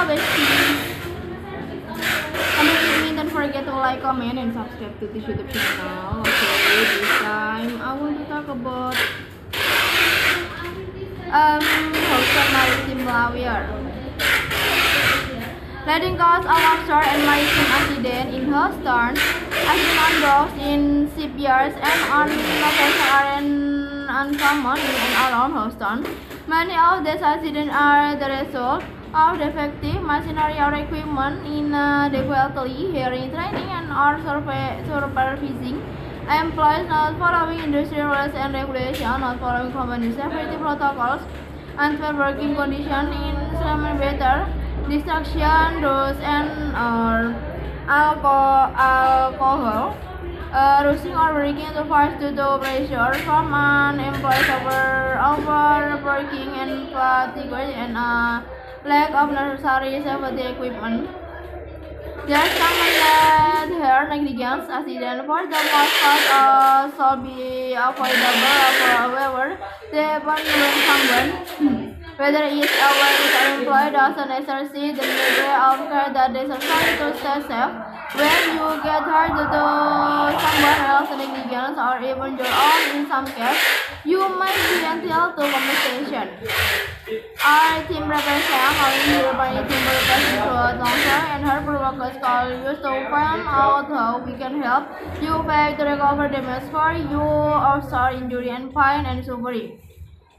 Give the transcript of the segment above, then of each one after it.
always keep coming. Don't forget to like, comment, and subscribe to this YouTube channel. Okay, this time I want to talk about Houston Maritime Lawyer. Leading cause of offshore and maritime accident in Houston, accident on docks, in shipyards, and on location are uncommon in and around Houston. Many of these accidents are the result of defective machinery or equipment, inadequately hearing training, and or supervising employees not following industry rules and regulations, not following company safety protocols, unfair working conditions, better distraction, drugs, and alcohol, rushing or breaking too fast due to pressure from an employee, overworking and fatigue, and lack of necessary safety equipment. There's common that here negligence accident for the most part should be avoidable. However, they happen when someone, whether it's a worker or employee, doesn't exercise the degree of care that is necessary to stay safe. When you get hurt due to someone else's negligence or even your own in some cases, you might be entitled to compensation. Our team represents how European team represents throughout long-term and hurtful workers call you to find out how we can help you pay to recover damage for you offshore injury and fine and suffering.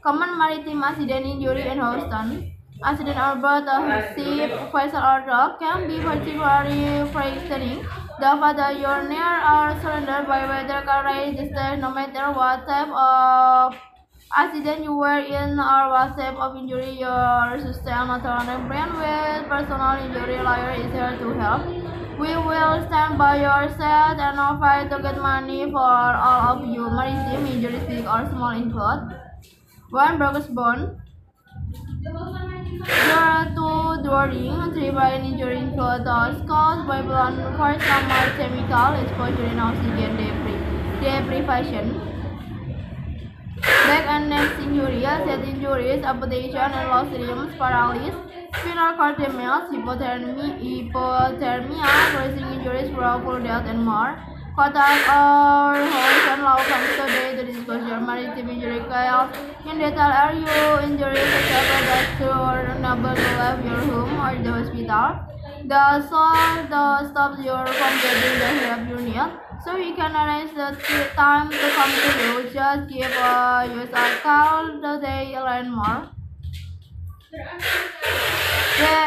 Common maritime accident injury in Houston. Accident on board a ship, vessel, or dock can be particularly frightening. The fact that you're near or surrounded by weather can distress no matter what type of accident you were in or what type of injury you sustained. Not only brand with personal injury lawyer is here to help. We will stand by your side and fight to get money for all of you. Maritime injuries, big or small, include 1. Broken bone, 2. Drowning, 3. Brain injury, include those caused by blunt force or chemical exposure in oxygen deprivation. Back and neck injuries, head injuries, amputation and lost limbs, paralysis, spinal cord damage, hypothermia, bruising injuries, wrongful death, and more. Contact or host and law comes today to discuss your maritime injury chaos. In detail, are you injured such that you're unable to leave your home or the hospital? The soul stops you from getting the help you need. So we can arrange the time to come to you. Just give us a call today, learn more.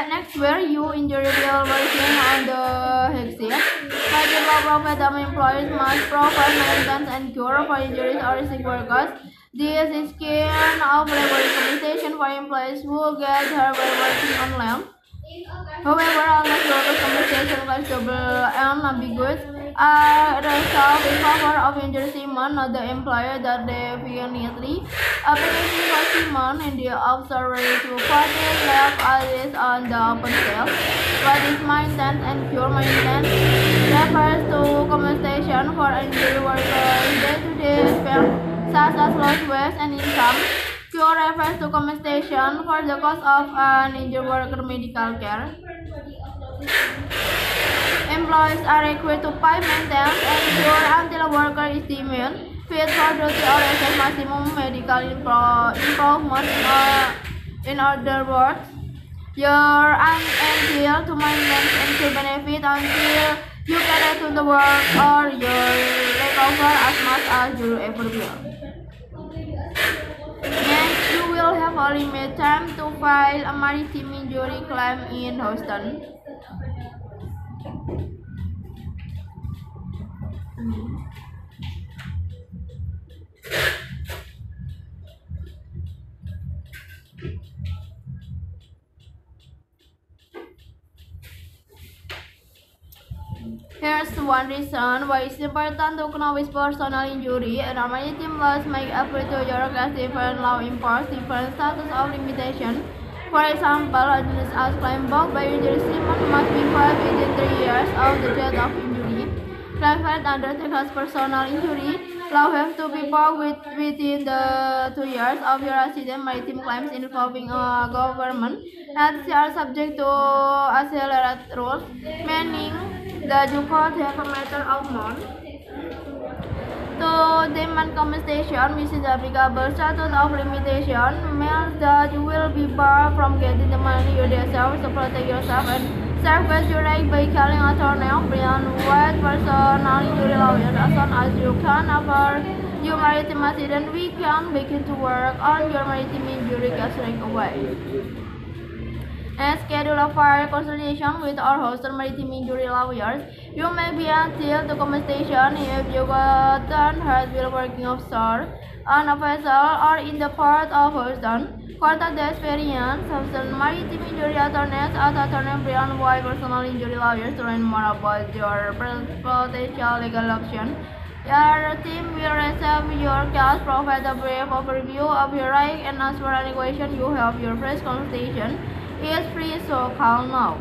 Next, where you injured while working on the exit. Medical professional employees must provide maintenance and cure for injuries or sick workers. This is kind of labor compensation for employees who get hurt while working on land. However, unless workers' compensation clause double and ambiguous, resolved in favor of injured seamen, not the employer, that definitely application for seamen in the observatory to party left others on the open scale. What is maintenance and cure? Maintenance refers to compensation for injured workers' day-to-day spend, such as lost wages and income. Cure refers to compensation for the cost of an injured worker medical care. Employees are required to pay maintenance and cure until a worker is deemed fit for duty or receives maximum medical improvement. In other words, you're entitled to maintenance and cure benefit until you can return to work or you recover as much as you ever will. Next, you will have a limited time to file a maritime injury claim in Houston. Here's one reason why it's important to know which personal injury and maritime laws make apply to your case. Different law impose different status of limitation. For example, as claim bound by injury seaman must be filed within 3 years of the date of injury. Claim filed under Texas personal injury law have to be passed within the 2 years of your accident. Maritime claims involving a government entities are subject to accelerated rules, meaning that you could have a matter of months to demand compensation, which is applicable statute of limitation, means that you will be barred from getting the money you deserve to protect yourself and safeguard your right by calling attorney Brian White, personal injury lawyer, as soon as you can. After your maritime accident, we can begin to work on your maritime injury case right away and schedule a fire consultation with our Houston maritime injury lawyers. You may be entitled to compensation if you gotten hurt while working offshore on a vessel or in the port of Houston. Contact the experienced Houston maritime injury attorneys at Attorney Brian White, personal injury lawyers, to learn more about your potential legal options. Your team will resolve your case, provide a brief overview of your rights, and answer any question you have. Your first consultation is free, so call now.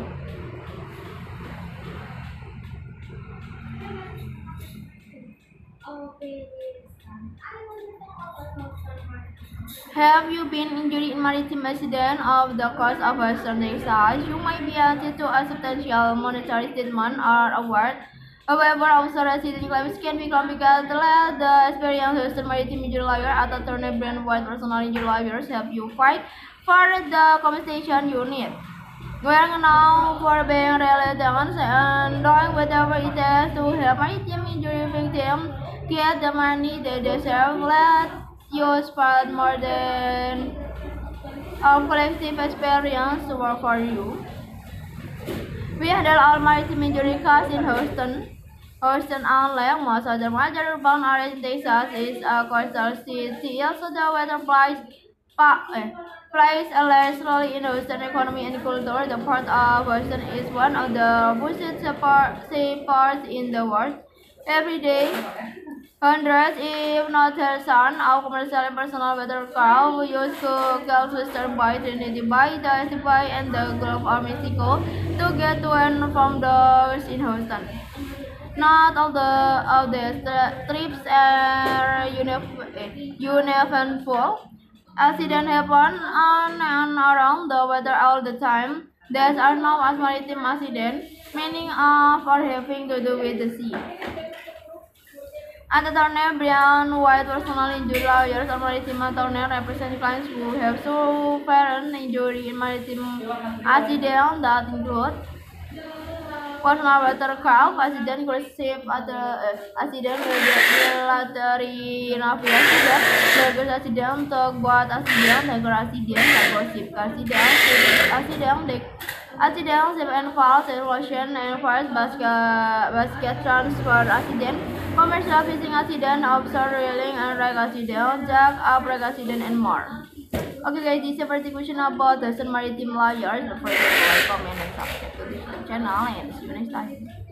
Have you been injured in maritime accident off the coast of Western Texas? You might be entitled to a substantial monetary statement or award. However, offshore accident claims can be complicated. Let the experienced Houston maritime injury lawyer at Attorney Brian White, personal injury lawyers, help you fight for the compensation you need. We're now for being relevant and doing whatever it takes to help maritime injury victims get the money they deserve. Let you spend more than our collective experience to work for you. We handle all maritime injury cases in Houston, unlike most other major urban areas in Texas, is a coastal city. Also, the weather plays a large role in Houston economy and culture. The port of Houston is one of the busiest seaports in the world. Every day, hundreds, if not thousands, of commercial and personal watercraft use to Gulf Western Bay, Trinity Bay, Dicey Bay, and the Gulf of Mexico to get to and from the in Houston. Not all of the trips are uneventful. Accidents happen on and around the water all the time. These are known as maritime accidents, meaning for having to do with the sea. At Attorney Brian White, personal injury lawyers or maritime attorney represent clients who have suffered injury in maritime accidents that include personal watercraft accident, cruise ship accident, military navy accident, baggage accident, tugboat accident, tanker accident, cargo ship accident, ship and falls, erosion and fires, basket transfer accident, commercial fishing accident, offshore drilling and wreck accident, jack up wreck accident, and more. Okay guys, this is a pretty question about the maritime lawyers. Don't forget to like, comment, and subscribe to this channel, and see you next time.